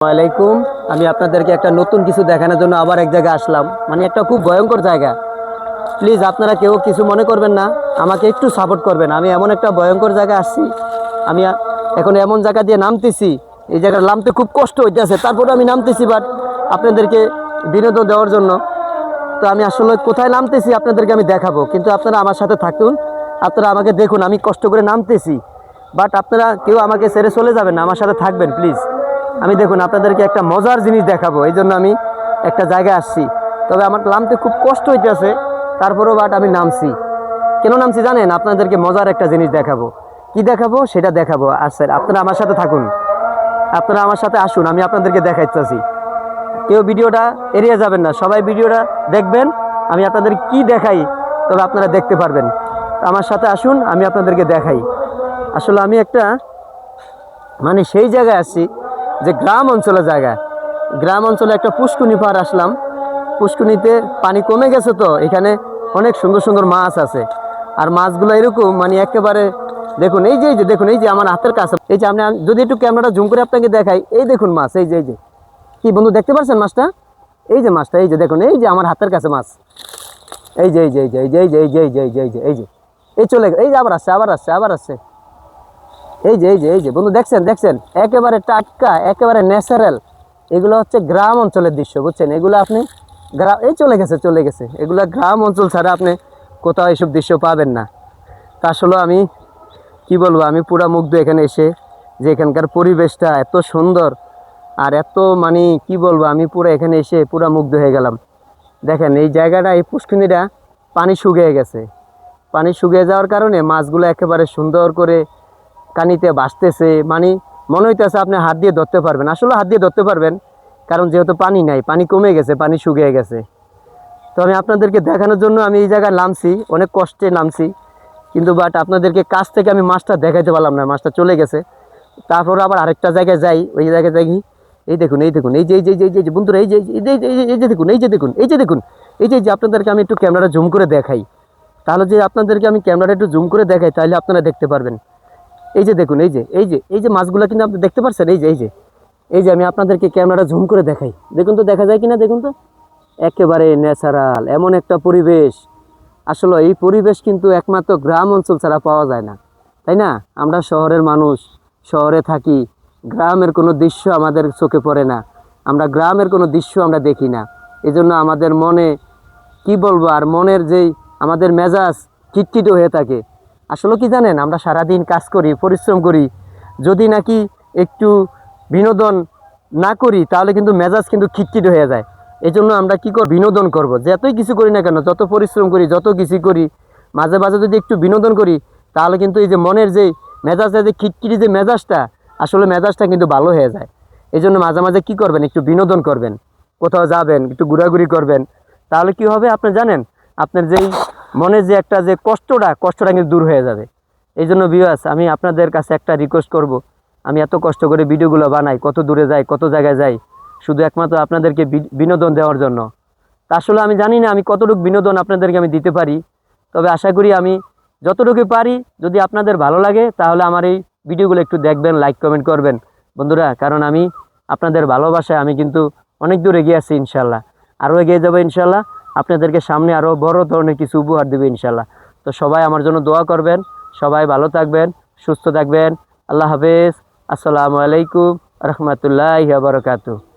ওয়ালাইকুম। আমি আপনাদেরকে একটা নতুন কিছু দেখানোর জন্য আবার এক জায়গায় আসলাম, মানে একটা খুব ভয়ঙ্কর জায়গা। প্লিজ আপনারা কেউ কিছু মনে করবেন না, আমাকে একটু সাপোর্ট করবেন। আমি এমন একটা ভয়ঙ্কর জায়গায় আসছি, আমি এখন এমন জায়গা দিয়ে নামতেছি, এই জায়গায় নামতে খুব কষ্ট হইতেছে, তারপরে আমি নামতেছি বাট আপনাদেরকে বিনোদন দেওয়ার জন্য। তো আমি আসলে কোথায় নামতেছি আপনাদেরকে আমি দেখাবো, কিন্তু আপনারা আমার সাথে থাকুন, আপনারা আমাকে দেখুন, আমি কষ্ট করে নামতেছি। বাট আপনারা কেউ আমাকে ছেড়ে চলে যাবেন না, আমার সাথে থাকবেন প্লিজ। আমি দেখুন আপনাদেরকে একটা মজার জিনিস দেখাবো, এই জন্য আমি একটা জায়গায় আসছি। তবে আমার নামতে খুব কষ্ট হইতেছে, তারপরেও বাট আমি নামছি। কেন নামছি জানেন? আপনাদেরকে মজার একটা জিনিস দেখাবো। কি দেখাবো সেটা দেখাবো। আর স্যার আপনারা আমার সাথে থাকুন, আপনারা আমার সাথে আসুন, আমি আপনাদেরকে দেখাইতেছি। কেউ ভিডিওটা এড়িয়ে যাবেন না, সবাই ভিডিওটা দেখবেন। আমি আপনাদের কি দেখাই তবে আপনারা দেখতে পারবেন। আমার সাথে আসুন, আমি আপনাদেরকে দেখাই। আসলে আমি একটা মানে সেই জায়গায় আসছি যে গ্রাম অঞ্চলের জায়গা। গ্রাম অঞ্চলে একটা পুষ্কুনি পার আসলাম। পুষ্কুনিতে পানি কমে গেছে, তো এখানে অনেক সুন্দর সুন্দর মাছ আছে। আর মাছগুলো এরকম মানে একেবারে দেখুন, এই যে দেখুন, এই যে আমার হাতের কাছে, এই যে আপনি যদি একটু ক্যামেরাটা জুম করে আপনাকে দেখাই, এই দেখুন মাছ, এই যে কি বন্ধু দেখতে পাচ্ছেন মাছটা? এই যে মাছটা, এই যে দেখুন, এই যে আমার হাতের কাছে মাছ, এই যে এই চলে গেল, এই যে আবার আসছে। এই যে বন্ধু দেখছেন একেবারে টাটকা, একেবারে ন্যাচারাল। এগুলো হচ্ছে গ্রাম অঞ্চলের দৃশ্য, বুঝছেন? এগুলো আপনি গ্রাম, এই চলে গেছে, এগুলো গ্রাম অঞ্চল ছাড়া আপনি কোথাও এইসব দৃশ্য পাবেন না। তা আসলে আমি কি বলবো, আমি পুরা মুগ্ধ এখানে এসে, যে এখানকার পরিবেশটা এত সুন্দর আর এত মানে কি বলবো, আমি পুরো এখানে এসে পুরা মুগ্ধ হয়ে গেলাম। দেখেন এই জায়গাটা, এই পুষ্কিনিটা পানি শুকিয়ে গেছে। পানি শুকিয়ে যাওয়ার কারণে মাছগুলো একেবারে সুন্দর করে কানিতে ভাসতেছে। মানে মনে হইতেছে আপনি হাত দিয়ে ধরতে পারবেন, আসলে হাত দিয়ে ধরতে পারবেন, কারণ যেহেতু পানি নাই, পানি কমে গেছে, পানি শুকিয়ে গেছে। তো আমি আপনাদেরকে দেখানোর জন্য আমি এই জায়গায় নামছি, অনেক কষ্টে নামছি, কিন্তু বাট আপনাদেরকে কাছ থেকে আমি মাছটা দেখাইতে পারলাম না, মাছটা চলে গেছে। তারপর আবার আরেকটা জায়গায় যাই, ওই জায়গায় যাই, এই দেখুন, এই যে বন্ধুরা, এই যে দেখুন, এই যে আপনাদেরকে আমি একটু ক্যামেরা জুম করে দেখাই, তাহলে যে আপনাদেরকে আমি ক্যামেরাটা একটু জুম করে দেখাই, তাহলে আপনারা দেখতে পারবেন। এই যে দেখুন, এই যে মাছগুলো কিন্তু আপনি দেখতে পাচ্ছেন, এই যে আমি আপনাদেরকে ক্যামেরা জুম করে দেখাই, দেখুন তো দেখা যায় কিনা, দেখুন তো, একেবারে ন্যাচারাল এমন একটা পরিবেশ। আসলে এই পরিবেশ কিন্তু একমাত্র গ্রাম অঞ্চল ছাড়া পাওয়া যায় না, তাই না? আমরা শহরের মানুষ, শহরে থাকি, গ্রামের কোনো দৃশ্য আমাদের চোখে পড়ে না, আমরা গ্রামের কোনো দৃশ্য আমরা দেখি না। এজন্য আমাদের মনে কি বলবো, আর মনের যেই আমাদের মেজাজ খিটখিটে হয়ে থাকে। আসলে কি জানেন, আমরা সারাদিন কাজ করি, পরিশ্রম করি, যদি নাকি একটু বিনোদন না করি, তাহলে কিন্তু মেজাজ কিন্তু খিটখিটে হয়ে যায়। এই জন্য আমরা কি করব, বিনোদন করব। যতই কিছু করি না কেন, যত পরিশ্রম করি, যত কিছু করি, মাঝে মাঝে যদি একটু বিনোদন করি, তাহলে কিন্তু এই যে মনের যে মেজাজটা, যে খিটখিটি যে মেজাজটা, আসলে মেজাজটা কিন্তু ভালো হয়ে যায়। এই জন্য মাঝে মাঝে কী করবেন, একটু বিনোদন করবেন, কোথাও যাবেন, একটু ঘোরাঘুরি করবেন, তাহলে কি হবে আপনি জানেন, আপনার যেই মনের যে একটা যে কষ্টটা কিন্তু দূর হয়ে যাবে। এই জন্য ভিউয়ার্স, আমি আপনাদের কাছে একটা রিকোয়েস্ট করব, আমি এত কষ্ট করে ভিডিওগুলো বানাই, কত দূরে যাই, কত জায়গায় যাই, শুধু একমাত্র আপনাদেরকে বিনোদন দেওয়ার জন্য। তা আসলে আমি জানি না আমি কতটুকু বিনোদন আপনাদেরকে আমি দিতে পারি, তবে আশা করি আমি যতটুকু পারি, যদি আপনাদের ভালো লাগে তাহলে আমার এই ভিডিওগুলো একটু দেখবেন, লাইক কমেন্ট করবেন বন্ধুরা, কারণ আমি আপনাদের ভালোবাসায় আমি কিন্তু অনেক দূর এগিয়ে আছি, ইনশাল্লাহ আরও এগিয়ে যাবো ইনশাল্লাহ। আপনাদেরকে সামনে আরও বড় ধরনের কিছু উপহার দেবে ইনশাল্লাহ। তো সবাই আমার জন্য দোয়া করবেন, সবাই ভালো থাকবেন, সুস্থ থাকবেন। আল্লাহ হাফেজ। আসসালামু আলাইকুম রহমতুল্লাহি ওয়া বারাকাতুহু।